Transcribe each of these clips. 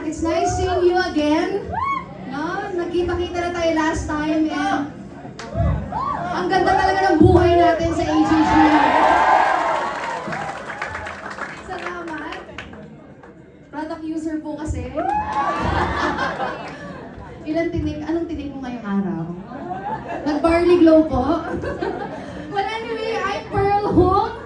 It's nice seeing you again. No? Nagkita-kita na tayo last time. And ang ganda talaga ng buhay natin sa AGC. Salamat. Product user po kasi. Anong tinig mo ngayong araw? Nag-barley glow po. But anyway, I'm Pearl Hong.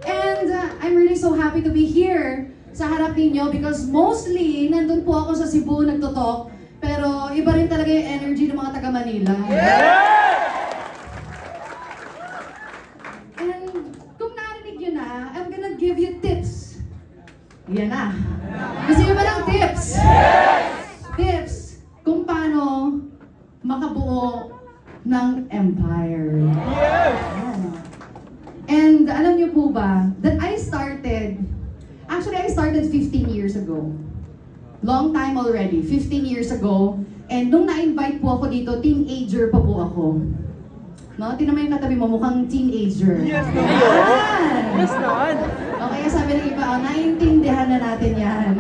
And I'm really so happy to be here sa harap ninyo because mostly, nandun po ako sa Cebu nagtotalk, pero iba rin talaga yung energy ng mga taga-Manila. And kung narinig nyo na, I'm gonna give you tips. Yan na. Gusto nyo ba ng tips? Tips kung paano makabuo ng empire. Yan. And alam niyo po ba, that I started 15 years ago. Long time already, 15 years ago. And nung na-invite po ako dito, teenager pa po ako. No? Tingnan mo yung katabi mo, mukhang teenager. Yes, naman! Yes, naman! Okay, sabi ng iba, naiintindihan na natin yan.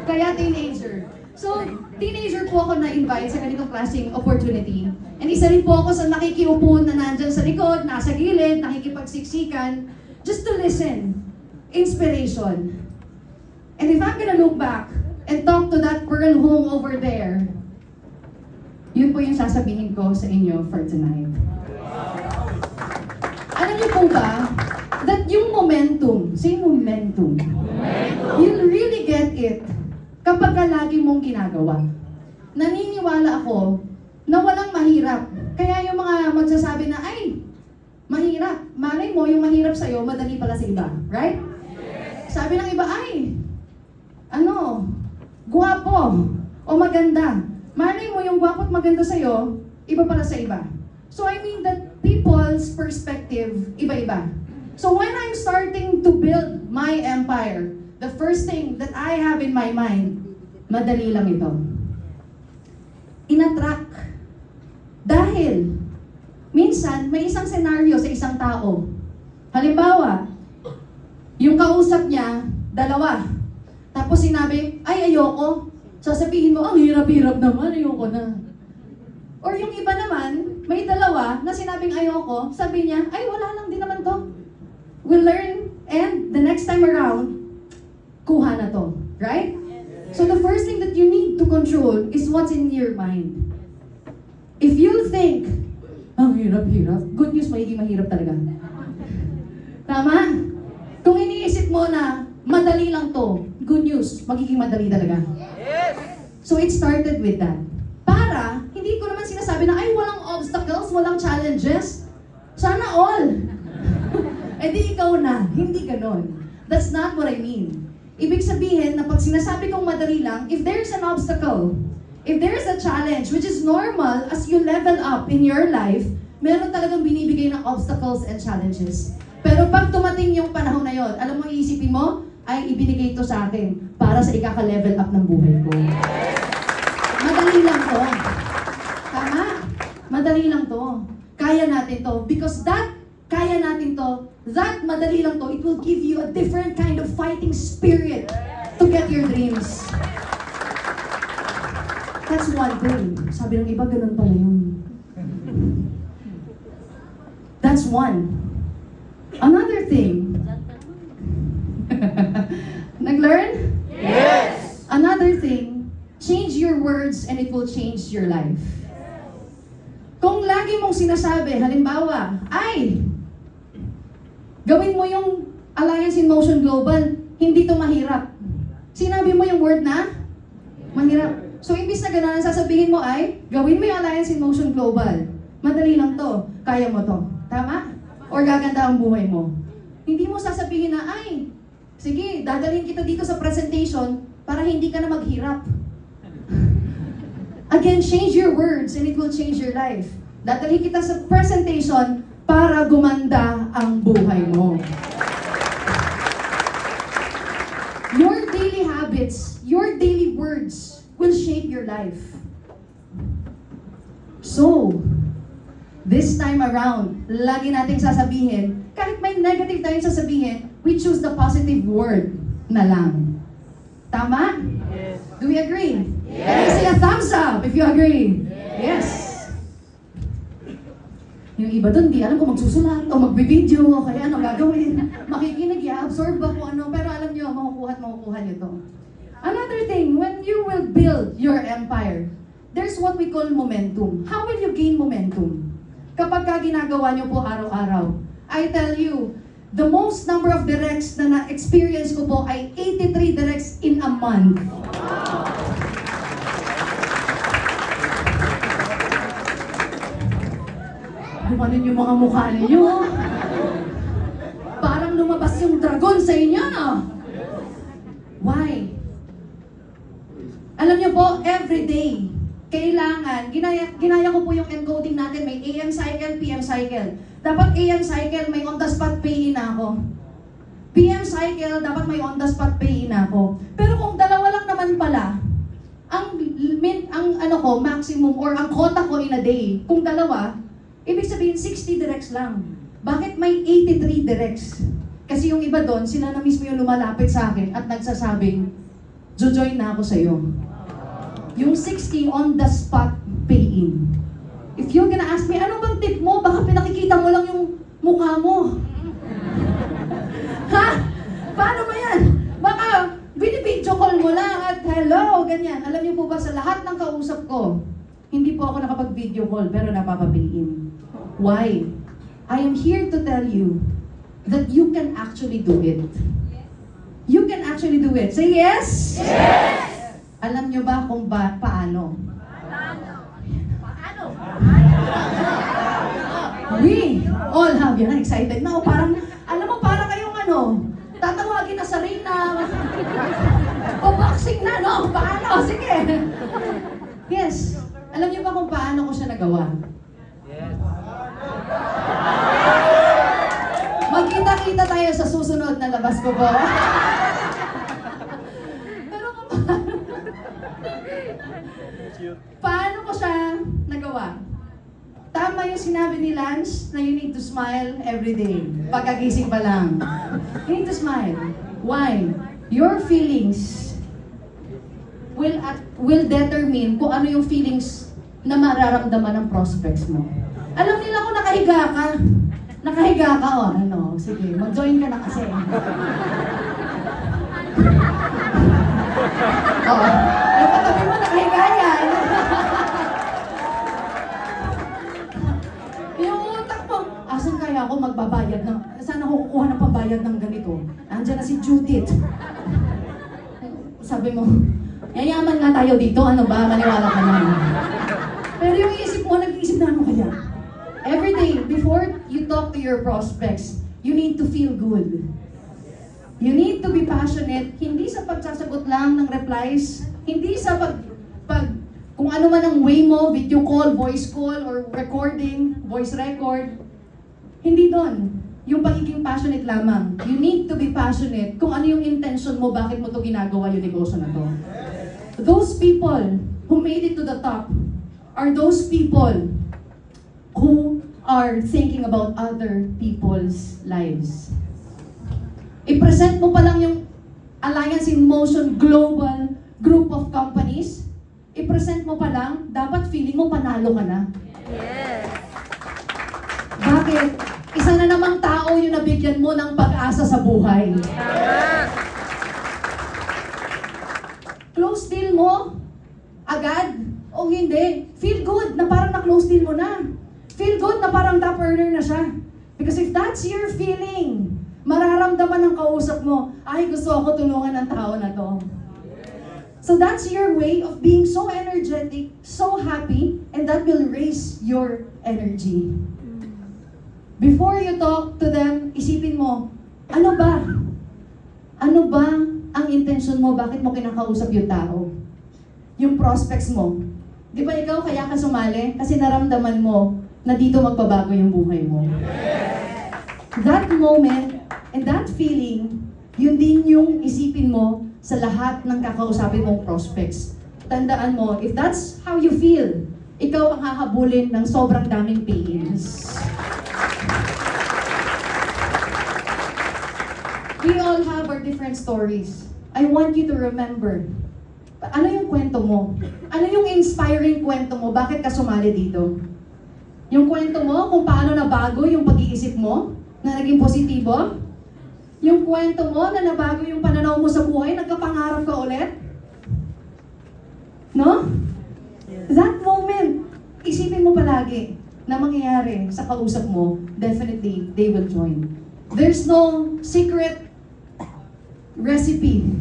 Kaya teenager. So, teenager po ako na-invite sa ganitong klaseng opportunity. And isa rin po ako sa nakikiupo na nandyan sa likod, nasa gilid, nakikipagsiksikan, just to listen. Inspiration. And if I'm gonna look back and talk to that Pearl Hong over there, yun po yung sasabihin ko sa inyo for tonight. Alam niyo po ba, that yung momentum, say momentum, you'll really get it kapag lagi mong ginagawa. Naniniwala ako na walang mahirap. Kaya yung mga magsasabi na, ay, mahirap. Malay mo, yung mahirap sa'yo, madali pala sa iba. Right? Sabi ng iba, ay, guwapo o maganda. Malay mo, yung guwapo at maganda sa'yo, iba pala sa iba. So I mean that people's perspective, iba-iba. So when I'm starting to build my empire, the first thing that I have in my mind, madali lang ito. In-attract. Dahil, minsan, may isang senaryo sa isang tao. Halimbawa, yung kausap niya, dalawa. Tapos sinabi, ay ayoko. Sasabihin mo, ang hirap-hirap naman, ayoko na. Or yung iba naman, may dalawa na sinabing ayoko, sabi niya, ay wala lang din naman to. We'll learn, and the next time around, kuha na to. Right? So the first thing that you need to control is what's in your mind. If you think, ang hirap-hirap, good news, magiging mahirap talaga. Tama? Kung iniisip mo na madali lang to, good news, magiging madali talaga. Yes! So it started with that. Para, hindi ko naman sinasabi na, ay, walang obstacles, walang challenges. Sana all. Eh di ikaw na, hindi ganon. That's not what I mean. Ibig sabihin na pag sinasabi kong madali lang, if there's an obstacle, if there's a challenge, which is normal as you level up in your life, meron talagang binibigay ng obstacles and challenges. Pero pag tumating yung panahon na yon, alam mo, iisipin mo, ay ibinigay ito sa akin para sa ikaka-level up ng buhay ko. Madali lang to. Tama? Madali lang to. Kaya natin to. Because that, kaya natin to, that madali lang to, it will give you a different kind of fighting spirit to get your dreams. That's one thing. Sabi ng iba, ganun pala yun. That's one. Another thing. Nag-learn? Yes! Another thing, change your words and it will change your life. Kung lagi mong sinasabi, halimbawa, ay, gawin mo yung Alliance in Motion Global, hindi to mahirap. Sinabi mo yung word na mahirap. So, imbis na gano'n, sasabihin mo ay, gawin mo yung Alliance in Motion Global. Madali lang to. Kaya mo to. Tama? Or gaganda ang buhay mo. Hindi mo sasabihin na, ay, sige, dadalhin kita dito sa presentation para hindi ka na maghirap. Again, change your words and it will change your life. Dadalhin kita sa presentation para gumanda ang buhay mo. Your daily habits, your daily words will shape your life. So, this time around, lagi nating sasabihin, kahit may negative tayong sasabihin, we choose the positive word na lang. Tama? Yes. Do we agree? Yes. Can I say a thumbs up if you agree? Yes. Yung iba doon, di alam kung magsusulat o magbibideo o kaya ano gagawin. Makikinig, i-absorb ba kung ano. Pero alam nyo, makukuha nyo to. Another thing, when you will build your empire, there's what we call momentum. How will you gain momentum? Kapag ka ginagawa nyo po araw-araw, I tell you, the most number of directs na na-experience ko po ay 83 directs in a month. Gumanon yung mga mukha ninyo. Parang lumabas yung dragon sa inyo, no? Why? Alam niyo po, every day, kailangan, ginaya ko po yung encoding natin, may AM cycle, PM cycle. Dapat AM cycle, may on-the-spot pay-in ako. PM cycle, dapat may on-the-spot pay-in ako. Pero kung dalawa lang naman pala, ang maximum or ang quota ko in a day, kung dalawa, ibig sabihin 60 directs lang. Bakit may 83 directs? Kasi yung iba doon, sila na mismo yung lumalapit sa akin at nagsasabing, jojoin na ako sa'yo. Yung 60 on the spot pay-in. If you're gonna ask me, ano bang tip mo? Baka pinakikita mo lang yung mukha mo. Ha? Paano ba yan? Baka binibidyo call mo lang at hello, ganyan. Alam niyo po ba sa lahat ng kausap ko, hindi po ako nakapag-video call pero napapapay-in. Why? I am here to tell you that you can actually do it. You can actually do it. Say yes? Yes! Alam nyo ba kung paano? We all have, yan, excited na. O parang, alam mo, parang kayong ano, tatawagin na sa ring na, o boxing na, no? Paano? Sige. Yes. Alam nyo ba kung paano ko siya nagawa? Yes. Magkita-kita tayo sa susunod na labas ko po. Pero kung paano ko siya nagawa? Tama yung sinabi ni Lance na you need to smile every day. Pagkagising pa lang. You need to smile. Why? Your feelings will determine kung ano yung feelings na mararamdaman ng prospects mo. Alam nila kung nakahiga ka. Nakahiga ka, o ano, sige, mag-join ka na kasi. Oo. Yung katabi mo, nakahiga yan. Yung utak mo, asan kaya ako magbabayad ng, saan ako kukuha ng pambayad ng ganito? Andiyan na si Judith. Sabi mo, yayaman nga tayo dito, ano ba, maniwala ka na. Pero yung isip mo, nag-iisip na ano kaya? Every day, before you talk to your prospects, you need to feel good. You need to be passionate, hindi sa pagsasagot lang ng replies, hindi sa kung ano man ang way mo, video call, voice call, or recording, voice record. Hindi doon. Yung pagiging passionate lamang. You need to be passionate kung ano yung intention mo, bakit mo to ginagawa yung negosyo na to. Those people who made it to the top are those people who are thinking about other people's lives. I-present mo pa lang yung Alliance in Motion Global Group of Companies. I-present mo pa lang, dapat feeling mo panalo ka na. Yes. Bakit? Isa na namang tao yung nabigyan mo ng pag-asa sa buhay. Close deal mo? Agad? O hindi? Feel good na parang na-close deal mo na. Feel good na parang top earner na siya. Because if that's your feeling, mararamdaman ng kausap mo, ay gusto ako tulungan ng tao na to. So that's your way of being so energetic, so happy, and that will raise your energy. Before you talk to them, isipin mo, ano ba? Ano ba ang intention mo? Bakit mo kinakausap yung tao? Yung prospects mo. Di ba ikaw kaya ka sumali? Kasi naramdaman mo na dito magbabago yung buhay mo. That moment and that feeling, yun din yung isipin mo sa lahat ng kakausapin mong prospects. Tandaan mo, if that's how you feel, ikaw ang hahabulin ng sobrang daming pay-ins. We all have our different stories. I want you to remember, ano yung kwento mo? Ano yung inspiring kwento mo? Bakit ka sumali dito? Yung kwento mo kung paano nabago yung pag-iisip mo na naging positibo? Yung kwento mo na nabago yung pananaw mo sa buhay, nagkapangarap ka ulit? No? That moment, isipin mo palagi na mangyayari sa kausap mo, definitely, they will join. There's no secret recipe.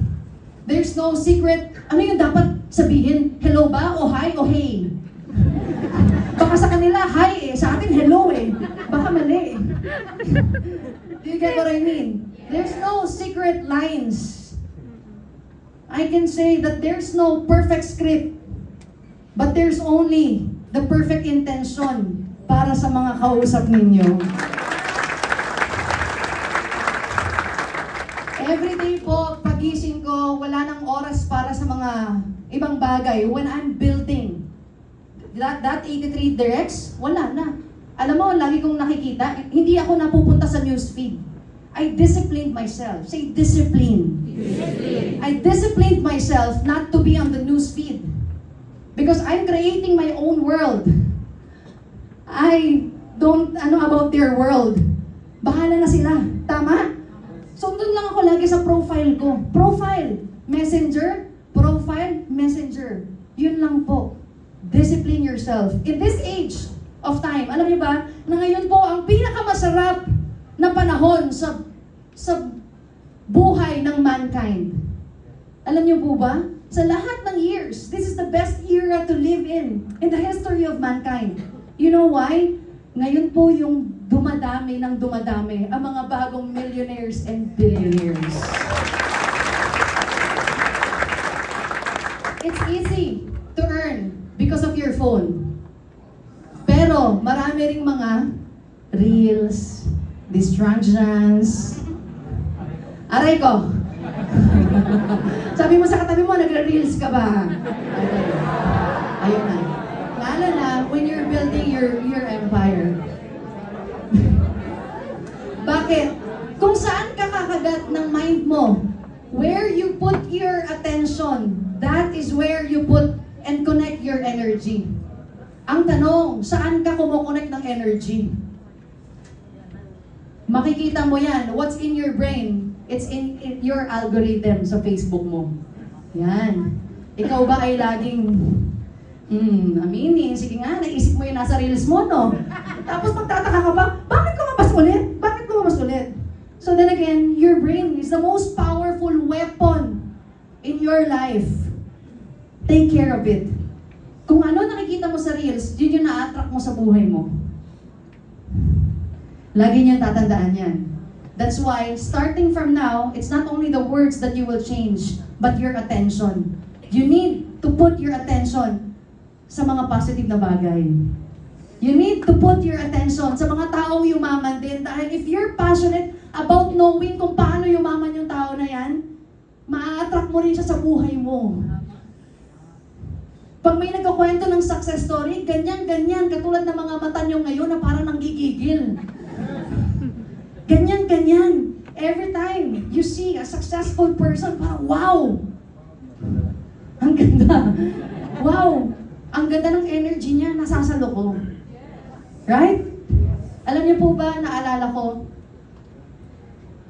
There's no secret, ano yung dapat sabihin? Hello ba? O hi? O hey? Baka sa kanila, hi eh. Sa atin, hello eh. Baka mali eh. Do you get what I mean? There's no secret lines. I can say that there's no perfect script. But there's only the perfect intention para sa mga kausap ninyo. Everyday po, pagising ko, wala nang oras para sa mga ibang bagay. When I'm building that 83 directs, wala na. Alam mo, lagi kong nakikita, hindi ako napupunta sa newsfeed. I disciplined myself. Say discipline. Discipline. I disciplined myself not to be on the newsfeed. Because I'm creating my own world. I don't about their world. Bahala na sila. Tama? So, doon lang ako lagi sa profile ko. Profile, messenger, profile, messenger. Yun lang po. Discipline yourself. In this age of time, alam niyo ba, na ngayon po, ang pinakamasarap na panahon sa buhay ng mankind. Alam niyo po ba? Sa lahat ng years, this is the best era to live in the history of mankind. You know why? Ngayon po yung dumadami ng dumadami ang mga bagong millionaires and billionaires. It's easy to earn because of your phone. Pero marami ring mga reels, distractions. Aray ko! Sabi mo sa katabi mo, nagre-reels ka ba? Ayun na. Lalo na when you're building your empire. Bakit? Kung saan ka kakagat ng mind mo, where you put your attention, that is where you put and connect your energy. Ang tanong, saan ka kumukonect ng energy? Makikita mo yan. What's in your brain? It's in your algorithm sa Facebook mo. Yan. Ikaw ba ay laging, aminin, sige nga, naisip mo yung nasa reels mo, no? Tapos magtataka ka pa, bakit lumabas ulit? Bakit lumabas ulit? So then again, your brain is the most powerful weapon in your life. Take care of it. Kung ano nakikita mo sa reels, yun yung na-attract mo sa buhay mo. Lagi niyang tatandaan yan. That's why, starting from now, it's not only the words that you will change, but your attention. You need to put your attention sa mga positive na bagay. You need to put your attention sa mga taong yumaman din. Dahil if you're passionate about knowing kung paano yumaman yung tao na yan, ma-attract mo rin siya sa buhay mo. Pag may nagkakwento ng success story, ganyan-ganyan, katulad ng mga mata nyo ngayon na parang nanggigigil. Ganyan-ganyan. Every time you see a successful person, parang wow! Ang ganda. Wow! Ang ganda ng energy niya, nasasalo ko. Right? Alam niyo po ba, naalala ko,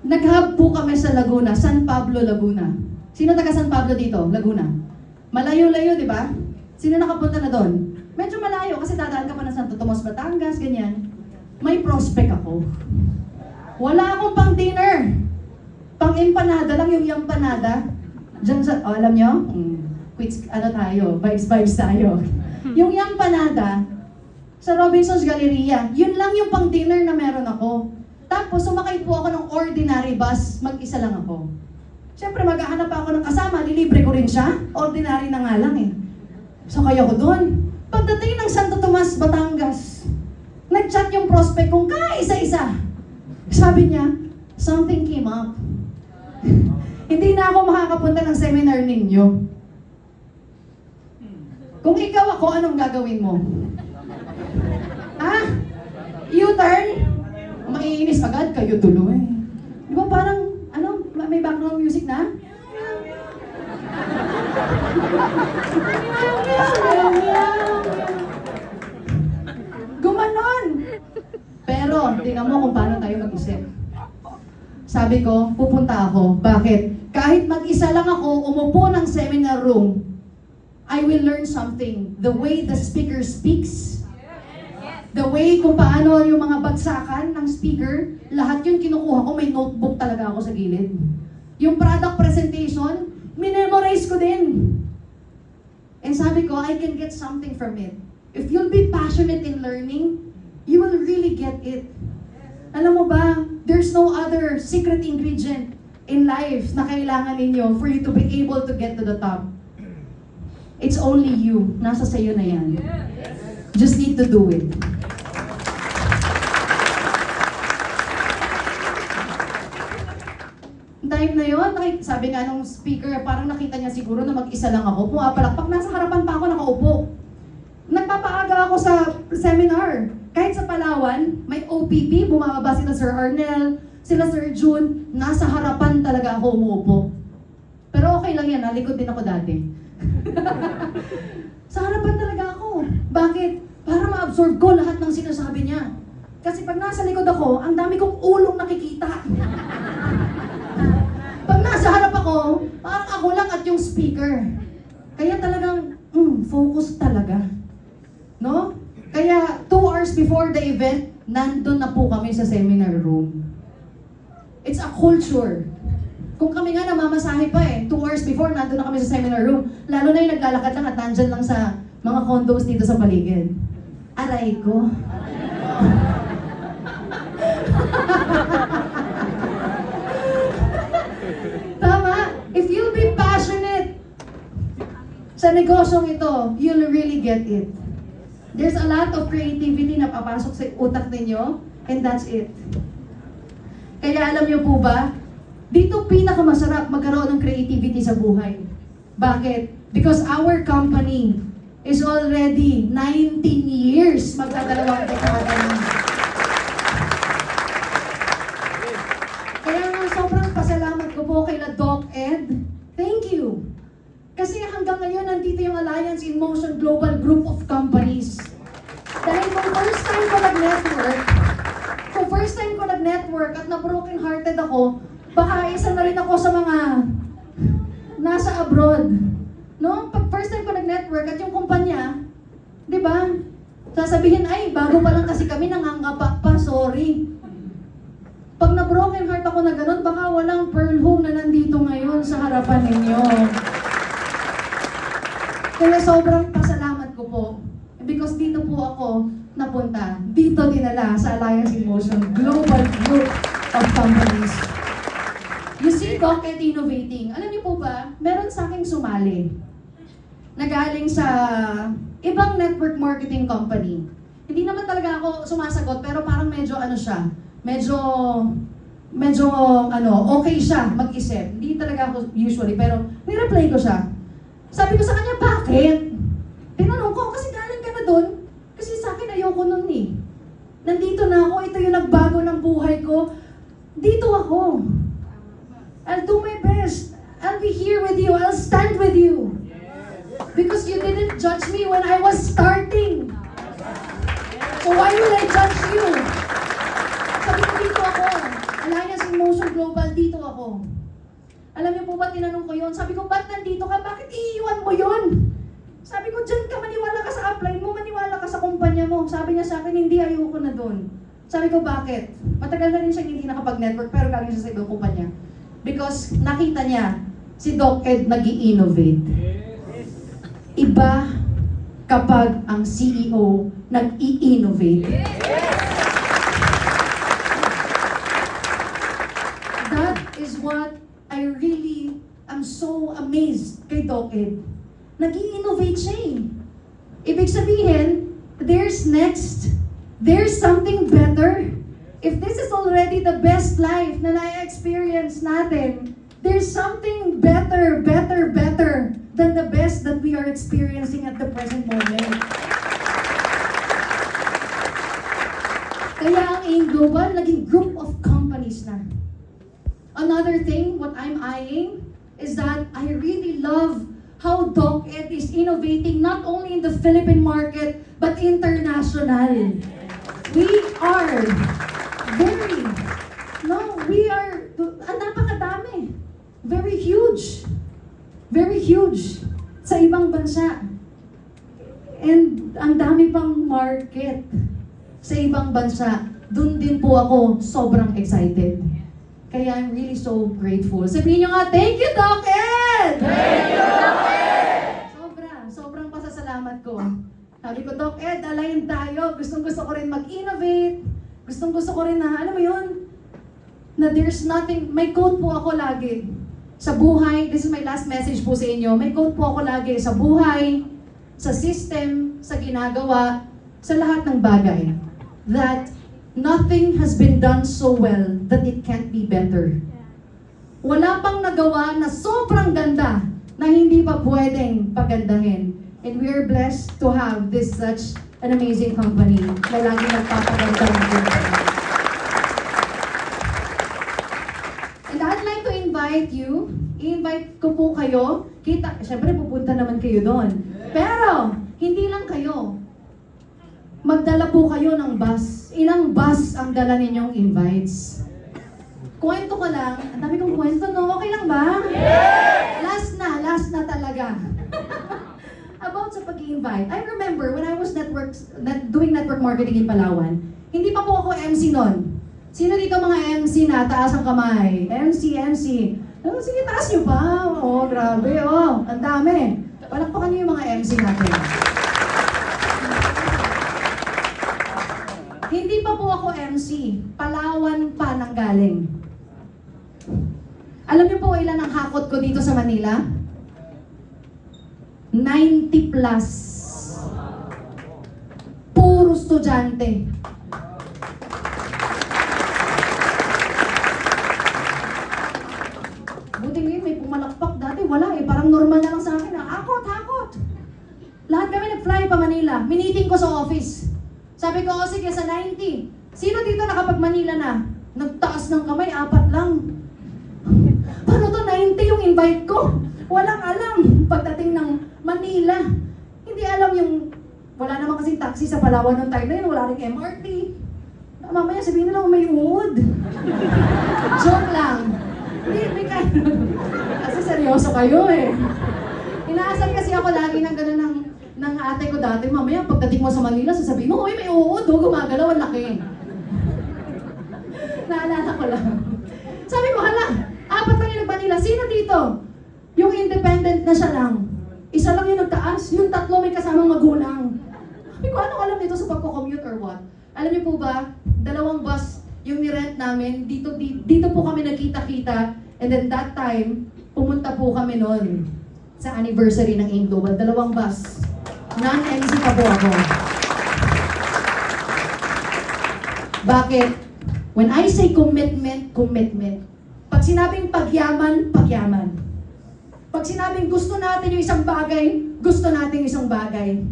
nag-hub po kami sa Laguna, San Pablo, Laguna. Sino taga San Pablo dito? Laguna. Malayo-layo, di ba? Sino nakapunta na doon? Medyo malayo kasi dadaan ka pa ng Santo Tomas, Batangas, ganyan. May prospect ako. Wala akong pang dinner. Pang empanada lang yung empanada. Diyan sa, alam nyo? Quits, tayo, vibes tayo. Yung empanada, sa Robinson's Galleria, yun lang yung pang dinner na meron ako. Tapos sumakay po ako ng ordinary bus, mag-isa lang ako. Siyempre maghahanap ako ng kasama, lilibre ko rin siya. Ordinary na nga lang eh. Sakay ako doon. Pagdating ng Santo Tomas, Batangas, nag-chat yung prospect kong kaisa-isa. Sabi niya, something came up. Hindi na ako makakapunta ng seminar ninyo. Kung ikaw ako, anong gagawin mo? U-turn? Maiinis agad, kayo tuloy. Di ba parang, may background music na? Gumanon! Pero, tingnan mo kung paano tayo mag-isip. Sabi ko, pupunta ako. Bakit? Kahit mag-isa lang ako, umupo ng seminar room, I will learn something. The way the speaker speaks, the way kung paano yung mga bagsakan ng speaker, lahat yun kinukuha ko, may notebook talaga ako sa gilid. Yung product presentation, minemorize ko din. And sabi ko, I can get something from it. If you'll be passionate in learning, you will really get it. Alam mo ba, there's no other secret ingredient in life na kailangan ninyo for you to be able to get to the top. It's only you. Nasa sayo na yan. Just need to do it. Time na yun, sabi nga nung speaker, parang nakita niya siguro na mag-isa lang ako. Pumapalakpak, nasa harapan pa ako nakaupo. Nagpapaaga ako sa seminar. Kahit sa Palawan, may OPP, bumababa sila Sir Arnel, sila Sir June, nasa harapan talaga ako umuupo. Pero okay lang yan, nalikod din ako dati. Sa harapan talaga ako. Bakit? Para ma-absorb ko lahat ng sinasabi niya. Kasi pag nasa likod ako, ang dami kong ulong nakikita. Pag nasa harap ako, parang ako lang at yung speaker. Kaya talagang, focus talaga. No? Kaya 2 hours before the event, nandun na po kami sa seminar room. It's a culture. Kung kami nga namamasahe pa 2 hours before, nandun na kami sa seminar room. Lalo na yung naglalakad lang at nandyan lang sa mga condos dito sa paligid. Aray ko. Tama? If you'll be passionate sa negosyong ito, you'll really get it. There's a lot of creativity na papasok sa utak ninyo, and that's it. Kaya alam niyo po ba, dito pinakamasarap magkaroon ng creativity sa buhay. Bakit? Because our company is already 19 years magdadalawang dekada na. Kaya nga sobrang pasalamat ko po kay Doc Ed. Thank you. Kasi hanggang ngayon nandito yung Alliance in Motion Global Group of Companies. Dahil kung first time ko nag-network at na-broken hearted ako, baka isa na rin ako sa mga nasa abroad. No? Pag first time ko nag-network at yung kumpanya, di ba? Sasabihin, ay, bago pa lang kasi kami, nangangapa pa, sorry. Pag na-broken heart ako na ganun, baka walang Pearl Home na nandito ngayon sa harapan ninyo. Kaya sobrang pasalamat ko po. Because dito po ako napunta. Dito dinala sa Alliance in Motion Global Group of Companies. You see, Doc Ed Innovating. Alam niyo po ba, meron sa aking sumali. Nagaling sa ibang network marketing company. Hindi naman talaga ako sumasagot, pero parang medyo ano siya. Medyo okay siya mag-isip. Hindi talaga ako usually, pero nireply ko siya. Sabi ko sa kanya, bakit? Tinanong ko, kasi galing ka na doon. Kasi sa akin, ayoko nun eh. Nandito na ako, ito yung nagbago ng buhay ko. Dito ako. I'll do my best. I'll be here with you. I'll stand with you. Because you didn't judge me when I was starting. So why will I judge you? Sabi ko, dito ako. Alliance in Motion Global, dito ako. Alam niyo po ba, tinanong ko yun? Sabi ko, ba't nandito ka? Bakit iiwan mo yun? Sabi ko, dyan ka, maniwala ka sa upline mo, maniwala ka sa kumpanya mo. Sabi niya sa akin, hindi, ayoko na doon. Sabi ko, bakit? Matagal na rin siya hindi nakapag-network, pero galing siya sa ibang kumpanya. Because nakita niya, si Doc Ed nag-i-innovate. Iba kapag ang CEO nag-i-innovate. That is what I really am so amazed kay Doc Ed. Nag-i-innovate siya eh. Ibig sabihin, there's next. There's something better. If this is already the best life na na-experience natin, there's something better than the best that we are experiencing at the present moment. Kaya ang AIM Global, naging group of companies na. Another thing, what I'm eyeing is that I really love how DocEd is innovating not only in the Philippine market, but international. We are ang napakadami. Very huge. Very huge sa ibang bansa. And ang dami pang market sa ibang bansa. Doon din po ako sobrang excited. Kaya I'm really so grateful. Sabihin nyo nga, thank you, DocEd! Thank you, DocEd! Sobrang pasasalamat ko. Sabi ko, DocEd, align tayo. Gustong-gusto ko rin mag-innovate. Gustong-gusto ko rin na, alam mo yun, na there's nothing, may quote po ako lagi. Sa buhay, this is my last message po sa inyo, may quote po ako lagi sa buhay, sa system, sa ginagawa, sa lahat ng bagay. That nothing has been done so well that it can't be better. Wala pang nagawa na sobrang ganda na hindi pa pwedeng pagandahin. And we are blessed to have this such an amazing company na lagi nagpapaganda ng buhay. And I'd like to invite you, i-invite ko po kayo, syempre pupunta naman kayo doon. Pero, hindi lang kayo. Magdala po kayo ng bus. Ilang bus ang dala ninyong invites? Kwento ko lang. Ang dami kong kwento, no? Okay lang ba? Yes! Last na talaga. About sa pag-i-invite. I remember when I was doing network marketing in Palawan, hindi pa po ako MC noon. Sino dito mga MC na? Taas ang kamay. MC. Oh, sige, taas nyo pa. Oh, grabe. Oh, ang dami. Palakpakan nyo yung mga MC natin. Hindi pa po ako MC. Palawan pa nanggaling. Alam niyo po ilan ang hakot ko dito sa Manila? 90 plus. Puro estudyante. Buti ngayon may pumalakpak. Dati wala eh. Parang normal na lang sa akin. Hakot. Lahat kami nag-fly pa Manila. Miniting ko sa office. Sabi ko, sige, sa 90. Sino dito nakapag-Manila na? Nagtaas ng kamay, 4 lang. Paano to 90 yung invite ko? Walang alam pagdating ng Manila. Hindi alam yung, wala naman kasi taxi sa Palawan noong time na yun, wala rin MRT. Mamaya sabihin nila, may uod. Joke lang. Hindi, may kayo. Kasi seryoso kayo eh. Inaasal kasi ako lagi ng gano'n ng ate ko dati, mamaya pagdating mo sa Manila, sasabihin mo, uy, may uod, gumagalaw, ang laki. Naalala ko lang. Sabi ko, hala, 4 lang yung nag-Manila. Sino dito? Yung independent na siya lang. Isa lang yung nagtaas, yung 3 may kasamang magulang. Sabi ko, ano alam nito sa pagko-commute or what? Alam niyo po ba, 2 bus yung ni-rent namin, dito po kami nagkita-kita, and then that time, pumunta po kami noon sa anniversary ng AIM Global, 2 bus. Non-MC pa po ako. Bakit? When I say commitment. Pag sinabing pagyaman. Pag sinabing gusto natin yung isang bagay, gusto natin yung isang bagay.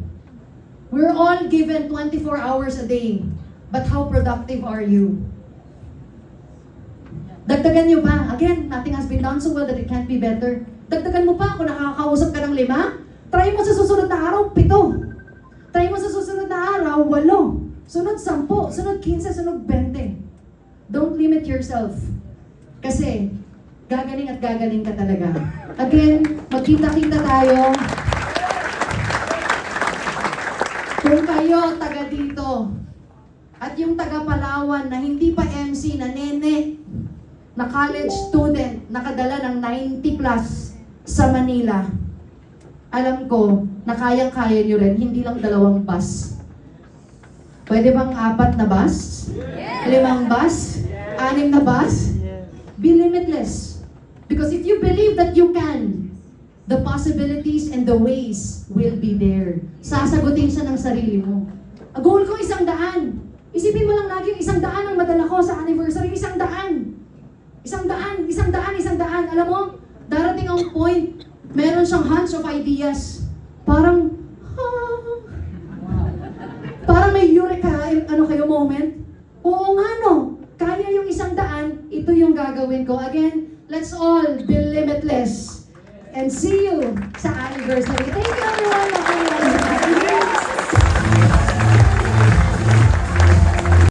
We're all given 24 hours a day. But how productive are you? Dagdagan nyo pa. Again, nothing has been done so well that it can't be better. Dagdagan mo pa. Kung nakakausap ka ng 5, try mo sa susunod na araw, 7. Try mo sa susunod na araw, 8. Sunod 10, sunod 15, sunod 20. Don't limit yourself. Kasi, gagaling at gagaling ka talaga. Again, magkita-kita tayo. Kung kayo taga dito, at yung taga Palawan na hindi pa MC, na nene, na college student, nakadala ng 90 plus sa Manila, alam ko na kayang-kaya nyo rin, hindi lang 2 bus. Pwede bang 4 na bus? 5 bus? 6 na bus? Be limitless. Because if you believe that you can, the possibilities and the ways will be there. Sasagutin siya ng sarili mo. Ang goal ko 100. Isipin mo lang lagi yung 100 ang madala ko sa anniversary. 100. Alam mo, darating ang point, meron siyang hunch of ideas. Parang may eureka, moment. Oo nga no, kaya yung 100, ito yung gagawin ko. Again, let's all be limitless. And see you sa anniversary. Thank you everyone. Mabuhay.